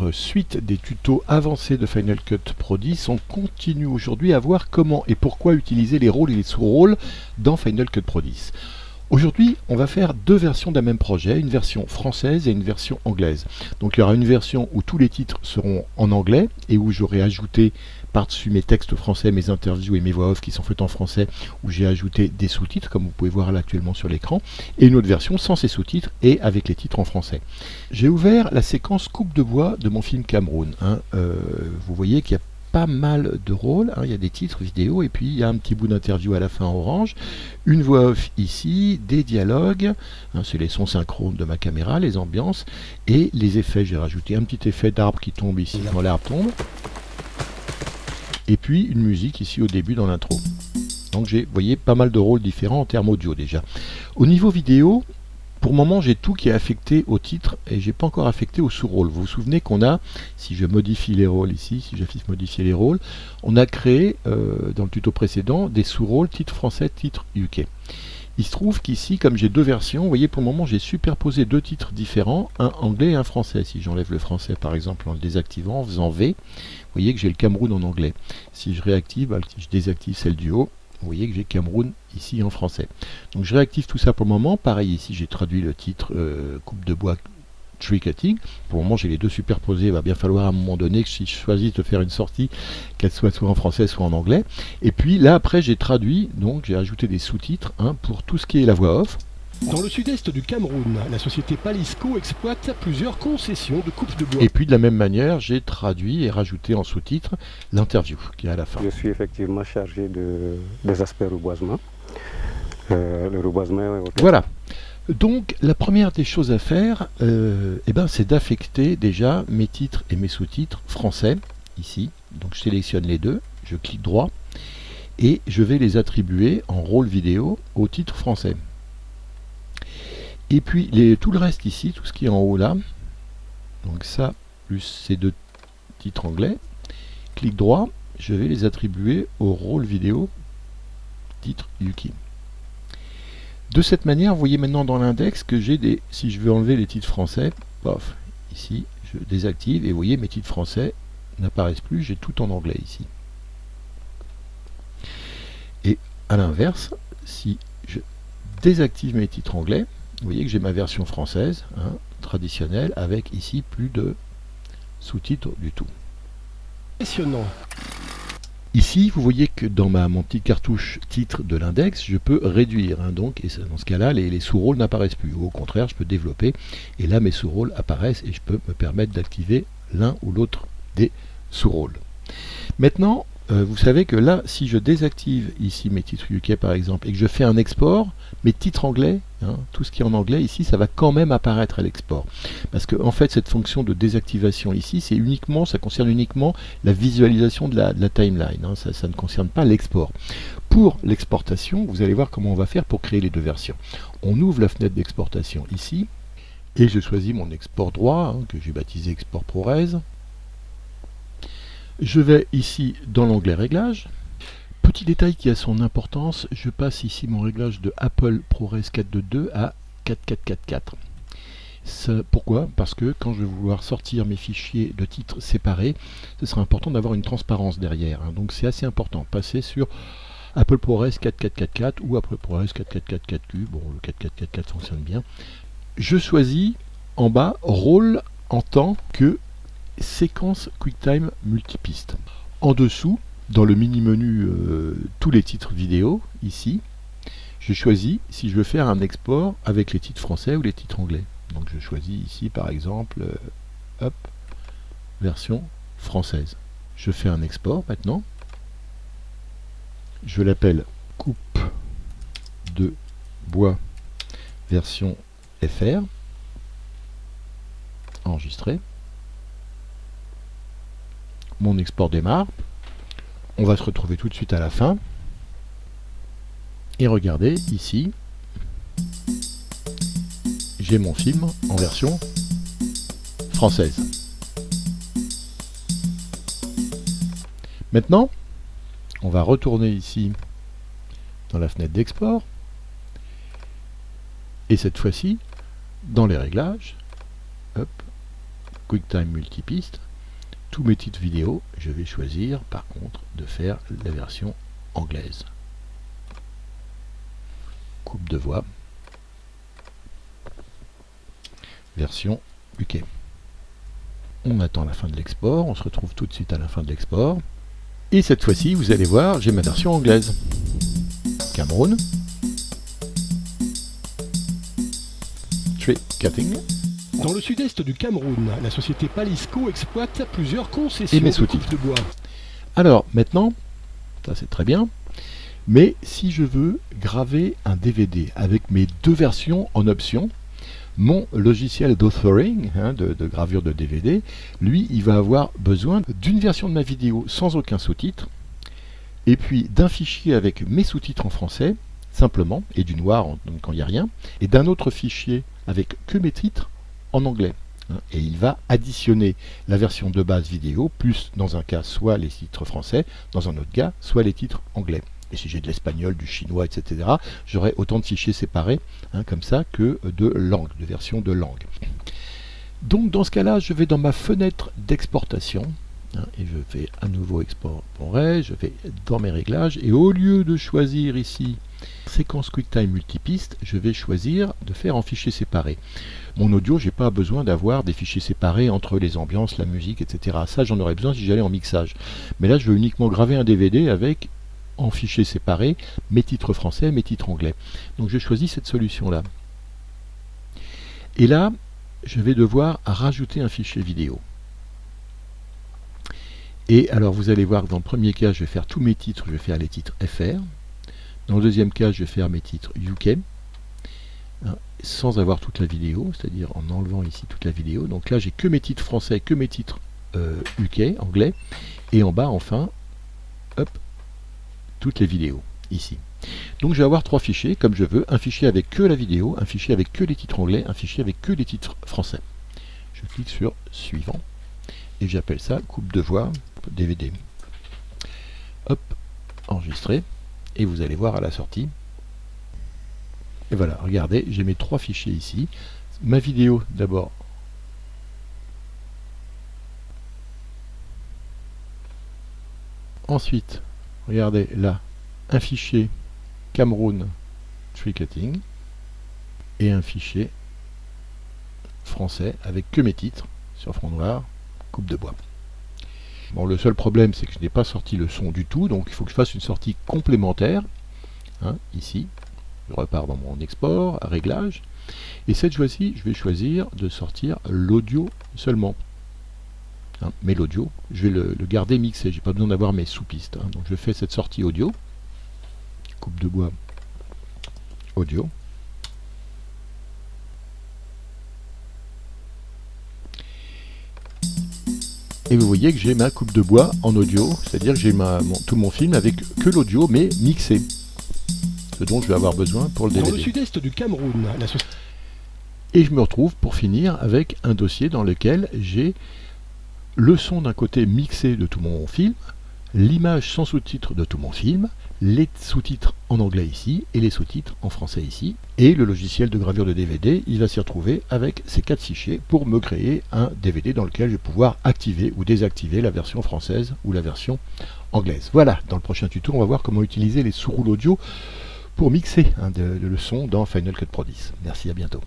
notre suite des tutos avancés de Final Cut Pro 10, on continue aujourd'hui à voir comment et pourquoi utiliser les rôles et les sous-rôles dans Final Cut Pro 10. Aujourd'hui, on va faire deux versions d'un même projet, une version française et une version anglaise. Donc il y aura une version où tous les titres seront en anglais et où j'aurai ajouté par-dessus mes textes français, mes interviews et mes voix off qui sont faites en français, où j'ai ajouté des sous-titres, comme vous pouvez voir là actuellement sur l'écran, et une autre version sans ces sous-titres et avec les titres en français. J'ai ouvert la séquence coupe de bois de mon film Cameroun. Vous voyez qu'il y a pas mal de rôles, il y a des titres vidéo et puis il y a un petit bout d'interview à la fin en orange, une voix off ici, des dialogues, c'est les sons synchrones de ma caméra, les ambiances et les effets. J'ai rajouté un petit effet d'arbre qui tombe ici quand l'arbre tombe et puis une musique ici au début dans l'intro. Donc j'ai, vous voyez, pas mal de rôles différents en termes audio déjà. Au niveau vidéo, pour le moment, j'ai tout qui est affecté au titre et j'ai pas encore affecté au sous-rôle. Vous vous souvenez qu'on a, si je modifie les rôles ici, si j'affiche modifier les rôles, on a créé dans le tuto précédent des sous-rôles titre français, titre UK. Il se trouve qu'ici, comme j'ai deux versions, vous voyez, pour le moment, j'ai superposé deux titres différents, un anglais et un français. Si j'enlève le français, par exemple, en le désactivant, en faisant V, vous voyez que j'ai le Cameroun en anglais. Si je réactive, je désactive celle du haut, vous voyez que j'ai Cameroun ici en français. Donc je réactive tout ça pour le moment. Pareil ici, j'ai traduit le titre coupe de bois tree cutting. Pour le moment, j'ai les deux superposés. Il va bien falloir à un moment donné que si je choisis de faire une sortie, qu'elle soit en français, soit en anglais. Et puis là, après, j'ai traduit, donc j'ai ajouté des sous-titres pour tout ce qui est la voix off. Dans le sud-est du Cameroun, la société Palisco exploite plusieurs concessions de coupe de bois. Et puis de la même manière, j'ai traduit et rajouté en sous-titre l'interview qui est à la fin. Je suis effectivement chargé des aspects reboisement. Le reboisement. Voilà. Donc la première des choses à faire, c'est d'affecter déjà mes titres et mes sous-titres français ici. Donc je sélectionne les deux, je clique droit et je vais les attribuer en rôle vidéo au titre français. Et puis tout le reste ici, tout ce qui est en haut là, donc ça plus ces deux titres anglais, clic droit, je vais les attribuer au rôle vidéo titre UK. De cette manière, vous voyez maintenant dans l'index que j'ai des, si je veux enlever les titres français, pof, ici je désactive et vous voyez mes titres français n'apparaissent plus, j'ai tout en anglais ici. Et à l'inverse, si je désactive mes titres anglais, vous voyez que j'ai ma version française, traditionnelle, avec ici plus de sous-titres du tout. Impressionnant. Ici, vous voyez que dans mon petit cartouche titre de l'index, je peux réduire. Donc, et dans ce cas-là, les sous-rôles n'apparaissent plus. Au contraire, je peux développer. Et là, mes sous-rôles apparaissent et je peux me permettre d'activer l'un ou l'autre des sous-rôles. Maintenant, vous savez que là, si je désactive ici mes titres UK par exemple et que je fais un export, mes titres anglais, tout ce qui est en anglais ici, ça va quand même apparaître à l'export. Parce que en fait, cette fonction de désactivation ici, ça concerne uniquement la visualisation de la timeline. Ça ne concerne pas l'export. Pour l'exportation, vous allez voir comment on va faire pour créer les deux versions. On ouvre la fenêtre d'exportation ici et je choisis mon export droit que j'ai baptisé Export ProRes. Je vais ici dans l'onglet Réglages. Petit détail qui a son importance, je passe ici mon réglage de Apple ProRes 4.2.2 à 4.4.4.4. Pourquoi? Parce que quand je vais vouloir sortir mes fichiers de titres séparés, ce sera important d'avoir une transparence derrière. Donc c'est assez important. Passer sur Apple ProRes 4.4.4.4 ou Apple ProRes 4.4.4.4Q. Bon, le 4.4.4.4 fonctionne bien. Je choisis en bas rôle en tant que séquence QuickTime multipiste. En dessous, dans le mini-menu tous les titres vidéo, ici, je choisis si je veux faire un export avec les titres français ou les titres anglais. Donc je choisis ici par exemple, version française. Je fais un export maintenant. Je l'appelle coupe de bois version FR. Enregistré. Mon export démarre. On va se retrouver tout de suite à la fin. Et regardez, ici, j'ai mon film en version française. Maintenant, on va retourner ici dans la fenêtre d'export. Et cette fois-ci, dans les réglages, QuickTime multipiste, tous mes titres vidéo, je vais choisir par contre de faire la version anglaise. Coupe de voix, version UK. On attend la fin de l'export, on se retrouve tout de suite à la fin de l'export. Et cette fois-ci, vous allez voir, j'ai ma version anglaise. Cameroun. Tree cutting. Dans le sud-est du Cameroun, la société Palisco exploite plusieurs concessions Et mes de sous-titres. coupe de bois. Alors maintenant, ça c'est très bien, mais si je veux graver un DVD avec mes deux versions en option, mon logiciel d'authoring, de gravure de DVD, lui, il va avoir besoin d'une version de ma vidéo sans aucun sous-titre, et puis d'un fichier avec mes sous-titres en français, simplement, et du noir quand il n'y a rien, et d'un autre fichier avec que mes titres en anglais. Et il va additionner la version de base vidéo, plus dans un cas soit les titres français, dans un autre cas soit les titres anglais. Et si j'ai de l'espagnol, du chinois, etc., j'aurai autant de fichiers séparés comme ça que de langues, de versions de langue. Donc dans ce cas-là, je vais dans ma fenêtre d'exportation, et je fais un nouveau export pour Ray, je vais dans mes réglages, et au lieu de choisir ici séquence QuickTime multipiste, je vais choisir de faire en fichiers séparés. Mon audio, j'ai pas besoin d'avoir des fichiers séparés entre les ambiances, la musique, etc. Ça, j'en aurais besoin si j'allais en mixage. Mais là, je veux uniquement graver un DVD avec, en fichiers séparés, mes titres français, mes titres anglais. Donc je choisis cette solution-là. Et là, je vais devoir rajouter un fichier vidéo. Et alors, vous allez voir que dans le premier cas, je vais faire tous mes titres, je vais faire les titres FR. Dans le deuxième cas, je vais faire mes titres UK, sans avoir toute la vidéo, c'est-à-dire en enlevant ici toute la vidéo. Donc là, j'ai que mes titres français, que mes titres UK, anglais, et en bas, enfin, hop, toutes les vidéos, ici. Donc je vais avoir trois fichiers, comme je veux, un fichier avec que la vidéo, un fichier avec que les titres anglais, un fichier avec que les titres français. Je clique sur Suivant, et j'appelle ça coupe de voix DVD. Hop, enregistré. Et vous allez voir à la sortie. Et voilà, regardez, j'ai mes trois fichiers ici. Ma vidéo d'abord. Ensuite, regardez là, un fichier Cameroun Tree Cutting et un fichier français avec que mes titres sur fond noir, coupe de bois. Bon, le seul problème, c'est que je n'ai pas sorti le son du tout, donc il faut que je fasse une sortie complémentaire. Ici, je repars dans mon export, à réglage, et cette fois-ci, je vais choisir de sortir l'audio seulement. Mais l'audio, je vais le garder mixé, j'ai pas besoin d'avoir mes sous-pistes. Donc je fais cette sortie audio, coupe de bois, audio. Et vous voyez que j'ai ma coupe de bois en audio, c'est-à-dire que j'ai tout mon film avec que l'audio, mais mixé. Ce dont je vais avoir besoin pour le DVD. Dans le sud-est du Cameroun, Et je me retrouve pour finir avec un dossier dans lequel j'ai le son d'un côté mixé de tout mon film, l'image sans sous-titres de tout mon film, les sous-titres en anglais ici et les sous-titres en français ici. Et le logiciel de gravure de DVD, il va s'y retrouver avec ces quatre fichiers pour me créer un DVD dans lequel je vais pouvoir activer ou désactiver la version française ou la version anglaise. Voilà, dans le prochain tuto, on va voir comment utiliser les sous-roules audio pour mixer le son dans Final Cut Pro 10. Merci, à bientôt.